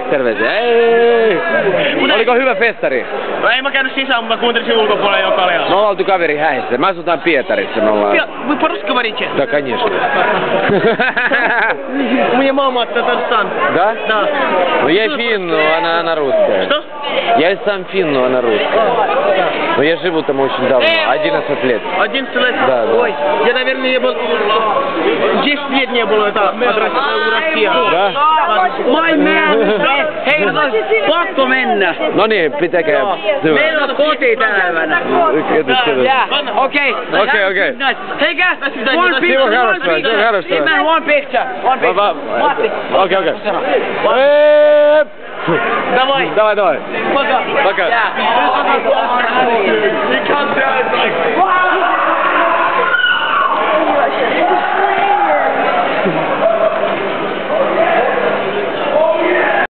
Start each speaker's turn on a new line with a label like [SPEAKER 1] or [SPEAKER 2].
[SPEAKER 1] Terveisiä. Ei. Oliko hyvä festari?
[SPEAKER 2] No ei mä käynyt sisään, mutta mä kuuntelin ulkopuolella jo kaljaa.
[SPEAKER 1] Me ollaan oltu kaveri häissä. Mä asutaan Pietarissa. Me ollaan...
[SPEAKER 2] Вы по-русски говорите?
[SPEAKER 1] Да, конечно.
[SPEAKER 2] У меня мама Татарстан.
[SPEAKER 1] Да?
[SPEAKER 2] Да.
[SPEAKER 1] Ну я финн, но она русская.
[SPEAKER 2] Что?
[SPEAKER 1] Я сам финн, но она русская. Но я живу там очень давно, 11 лет.
[SPEAKER 2] 11 лет?
[SPEAKER 1] Да, да.
[SPEAKER 2] Ой, я, наверное, не был... 10 лет не было это от России.
[SPEAKER 1] Да?
[SPEAKER 3] My man! Hei, pakko mennä!
[SPEAKER 1] No niin, pitäkää hyvä.
[SPEAKER 3] Meillä on kotipäivänä.
[SPEAKER 1] Kiitos, kiitos.
[SPEAKER 3] Okay.
[SPEAKER 1] Okay.
[SPEAKER 3] Hey guys, one
[SPEAKER 1] Timo
[SPEAKER 3] picture, one
[SPEAKER 1] Harrastaa, Timo
[SPEAKER 3] picture.
[SPEAKER 1] Harrastaa.
[SPEAKER 3] Hey man, one picture. One picture.
[SPEAKER 1] Okei.
[SPEAKER 2] Давай.
[SPEAKER 1] Давай.
[SPEAKER 2] Пока.
[SPEAKER 1] Пока.
[SPEAKER 3] Yeah.